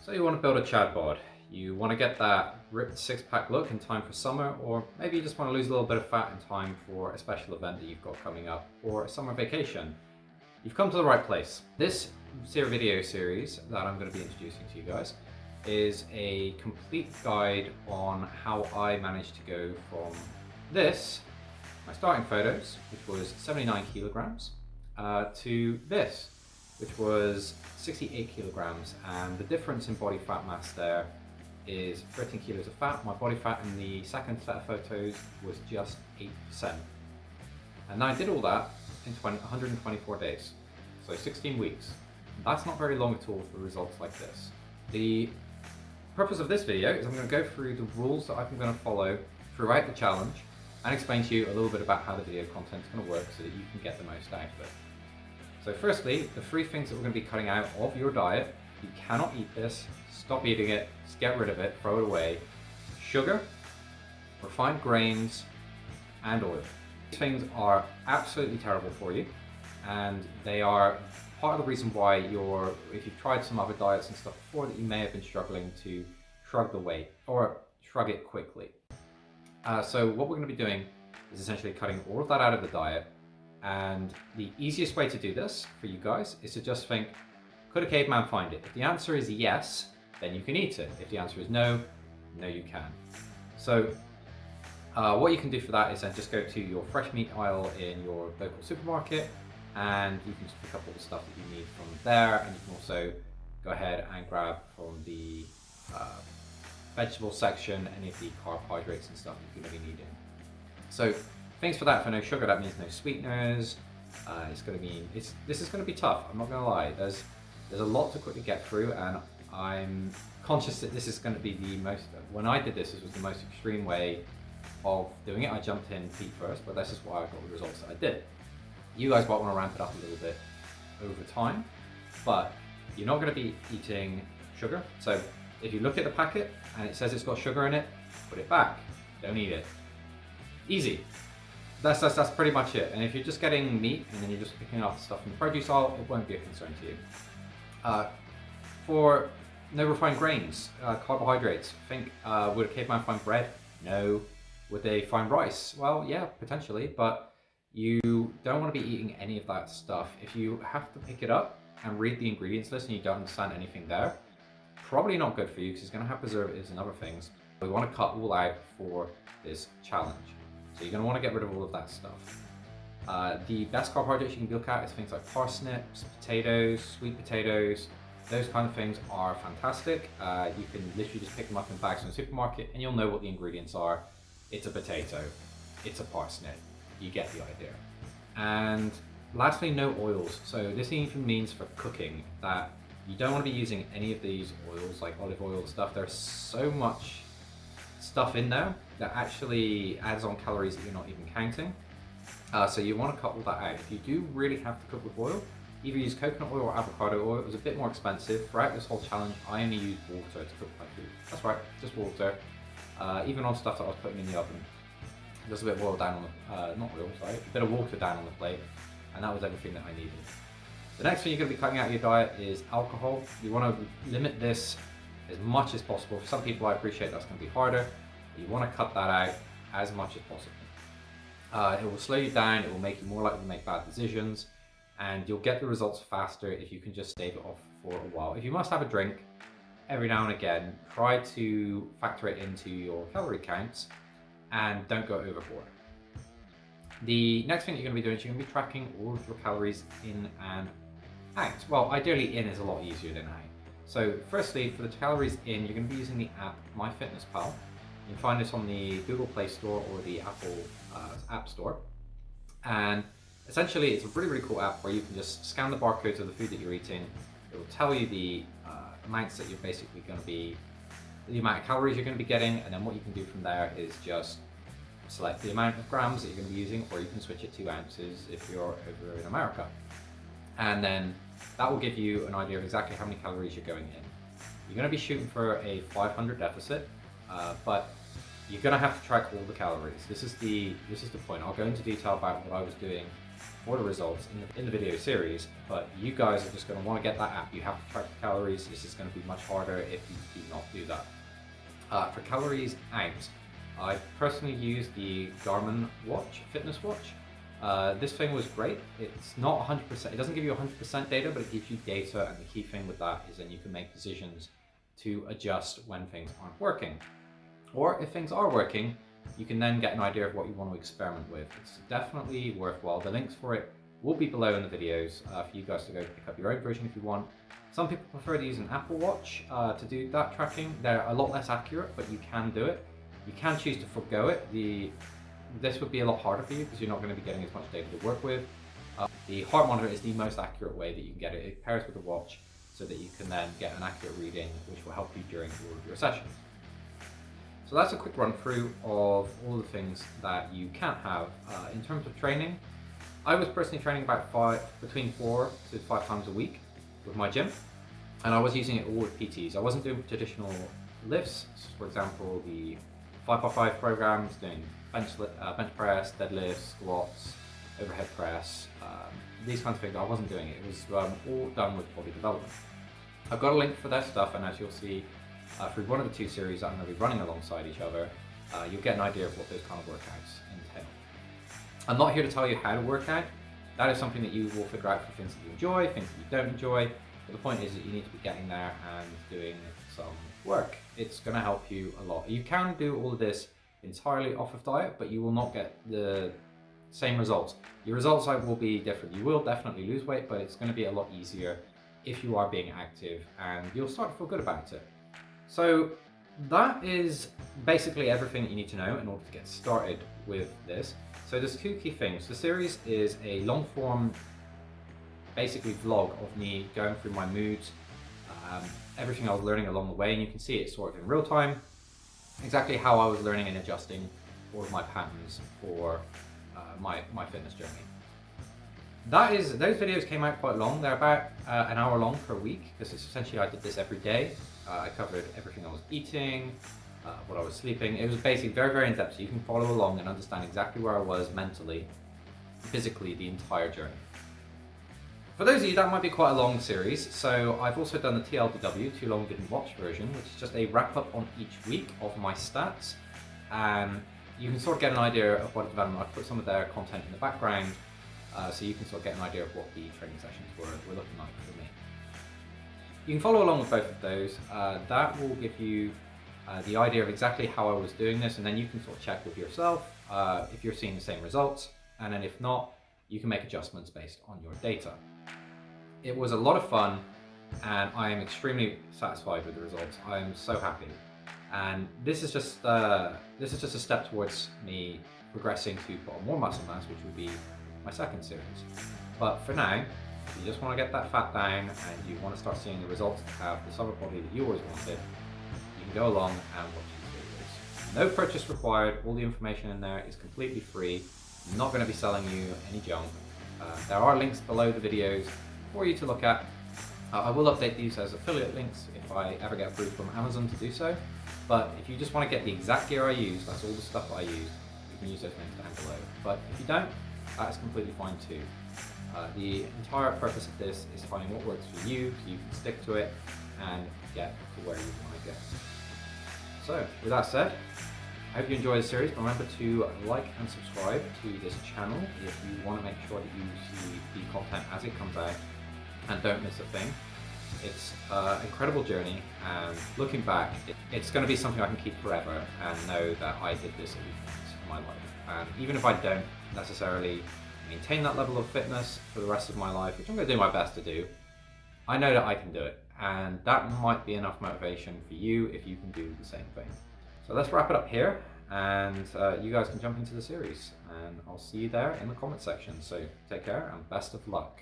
So you want to build a Chad bod. You want to get that ripped six-pack look in time for summer, or maybe you just want to lose a little bit of fat in time for a special event that you've got coming up, or a summer vacation. You've come to the right place. This video series that I'm going to be introducing to you guys is a complete guide on how I managed to go from this, my starting photos, which was 79 kilograms, to this, which was 68 kilograms, and the difference in body fat mass there is 13 kilos of fat. My body fat in the second set of photos was just 8%. And I did all that in 124 days, so 16 weeks. That's not very long at all for results like this. The purpose of this video is I'm going to go through the rules that I'm going to follow throughout the challenge and explain to you a little bit about how the video content is going to work so that you can get the most out of it. So firstly, the 3 things that we're going to be cutting out of your diet: you cannot eat this, stop eating it, just get rid of it, throw it away. Sugar, refined grains, and oil. These things are absolutely terrible for you, and they are part of the reason why if you've tried some other diets and stuff before, that you may have been struggling to shrug the weight, or shrug it quickly. So what we're going to be doing is essentially cutting all of that out of the diet. And the easiest way to do this for you guys is to just think, could a caveman find it? If the answer is yes, then you can eat it. If the answer is no, no you can. So what you can do for that is then just go to your fresh meat aisle in your local supermarket, and you can just pick up all the stuff that you need from there, and you can also go ahead and grab from the vegetable section any of the carbohydrates and stuff that you're going to be needing. So things for that: for no sugar, that means no sweeteners. It's going to mean this is going to be tough. I'm not going to lie. There's a lot to quickly get through, and I'm conscious that this is going to be the most. When I did this was the most extreme way of doing it. I jumped in feet first, but this is why I got the results that I did. You guys might want to ramp it up a little bit over time, but you're not going to be eating sugar. So if you look at the packet and it says it's got sugar in it, put it back. Don't eat it. Easy. That's pretty much it. And if you're just getting meat and then you're just picking up stuff from the produce aisle, it won't be a concern to you. For no refined grains, carbohydrates, think, would a caveman find bread? No. Would they find rice? Well, yeah, potentially, but you don't want to be eating any of that stuff. If you have to pick it up and read the ingredients list and you don't understand anything there, probably not good for you, because it's going to have preservatives and other things. We want to cut all out for this challenge. So you're going to want to get rid of all of that stuff. The best carbohydrates you can look at is things like parsnips, potatoes, sweet potatoes. Those kind of things are fantastic. You can literally just pick them up in bags from the supermarket and you'll know what the ingredients are. It's a potato, it's a parsnip. You get the idea. And lastly, no oils. So this even means for cooking that you don't want to be using any of these oils, like olive oil and stuff. There's so much stuff in there that actually adds on calories that you're not even counting. So you want to cut all that out. If you do really have to cook with oil, either use coconut oil or avocado oil. It was a bit more expensive. Throughout this whole challenge, I only used water to cook my food. That's right, just water. Even on stuff that I was putting in the oven. Just a bit of oil down on the, not oil, sorry, a bit of water down on the plate, and that was everything that I needed. The next thing you're going to be cutting out of your diet is alcohol. You want to limit this as much as possible. For some people, I appreciate that's going to be harder. You want to cut that out as much as possible. It will slow you down, it will make you more likely to make bad decisions, and you'll get the results faster if you can just stave it off for a while. If you must have a drink every now and again, try to factor it into your calorie counts and don't go overboard. The next thing you're going to be doing is you're going to be tracking all of your calories in and out. Well, ideally in is a lot easier than out. So firstly, for the calories in, you're going to be using the app MyFitnessPal. You can find this on the Google Play Store or the Apple App Store. And essentially, it's a really, really cool app where you can just scan the barcodes of the food that you're eating. It will tell you the amounts that you're basically going to be, the amount of calories you're going to be getting, and then what you can do from there is just select the amount of grams that you're going to be using, or you can switch it to ounces if you're over in America. And then that will give you an idea of exactly how many calories you're going in. You're going to be shooting for a 500 deficit, but you're going to have to track all the calories. This is the point. I'll go into detail about what I was doing for the results in the video series, but you guys are just going to want to get that app. You have to track the calories. This is going to be much harder if you do not do that. For calories out, I personally use the Garmin Watch, fitness watch. This thing was great. It's not 100%, it doesn't give you 100% data, but it gives you data, and the key thing with that is then you can make decisions to adjust when things aren't working. Or if things are working, you can then get an idea of what you want to experiment with. It's definitely worthwhile. The links for it will be below in the videos for you guys to go pick up your own version if you want. Some people prefer to use an Apple Watch to do that tracking. They're a lot less accurate, but you can do it. You can choose to forego it. This would be a lot harder for you because you're not going to be getting as much data to work with. The heart monitor is the most accurate way that you can get it. It pairs with the watch so that you can then get an accurate reading, which will help you during all of your sessions. So that's a quick run through of all the things that you can have. In terms of training, I was personally training about between 4 to 5 times a week with my gym, and I was using it all with PTs. I wasn't doing traditional lifts, for example, the 5x5 programs, doing bench press, deadlifts, squats, overhead press, these kinds of things. I wasn't doing it. It was all done with body development. I've got a link for that stuff, and as you'll see, through one of the 2 series that I'm going to be running alongside each other, you'll get an idea of what those kind of workouts entail. I'm not here to tell you how to work out. That is something that you will figure out for things that you enjoy, things that you don't enjoy. But the point is that you need to be getting there and doing some work. It's going to help you a lot. You can do all of this entirely off of diet, but you will not get the same results. Your results will be different. You will definitely lose weight, but it's going to be a lot easier if you are being active, and you'll start to feel good about it. So that is basically everything that you need to know in order to get started with this. So there's 2 key things. The series is a long form, basically vlog of me going through my moods, everything I was learning along the way, and you can see it sort of in real time, exactly how I was learning and adjusting all of my patterns for my fitness journey. Those videos came out quite long. They're about an hour long per week, because essentially I did this every day. I covered everything I was eating, what I was sleeping. It was basically very, very in-depth, so you can follow along and understand exactly where I was mentally, physically, the entire journey. For those of you, that might be quite a long series, so I've also done the TLDW, Too Long Didn't Watch version, which is just a wrap-up on each week of my stats. You can sort of get an idea of body development. I've put some of their content in the background, so you can sort of get an idea of what the training sessions were looking like for me. You can follow along with both of those. That will give you the idea of exactly how I was doing this, and then you can sort of check with yourself if you're seeing the same results, and then if not, you can make adjustments based on your data. It was a lot of fun, and I am extremely satisfied with the results. I am so happy, and this is just a step towards me progressing to put on more muscle mass, which will be my second series. But for now, if you just want to get that fat down and you want to start seeing the results to have the summer body that you always wanted, you can go along and watch these videos. No purchase required. All the information in there is completely free. I'm not going to be selling you any junk. There are links below the videos for you to look at. I will update these as affiliate links if I ever get approved from Amazon to do so. But if you just want to get the exact gear I use, that's all the stuff that I use, you can use those links down below. But if you don't, that's completely fine too. The entire purpose of this is finding what works for you, so you can stick to it and get to where you want to get. So, with that said, I hope you enjoy the series. Remember to like and subscribe to this channel if you want to make sure that you see the content as it comes out and don't miss a thing. It's an incredible journey, and looking back, it's going to be something I can keep forever and know that I did this at least once in my life. And even if I don't necessarily maintain that level of fitness for the rest of my life, which I'm going to do my best to do, I know that I can do it, and that might be enough motivation for you if you can do the same thing. So let's wrap it up here, and you guys can jump into the series, and I'll see you there in the comment section. So take care and best of luck.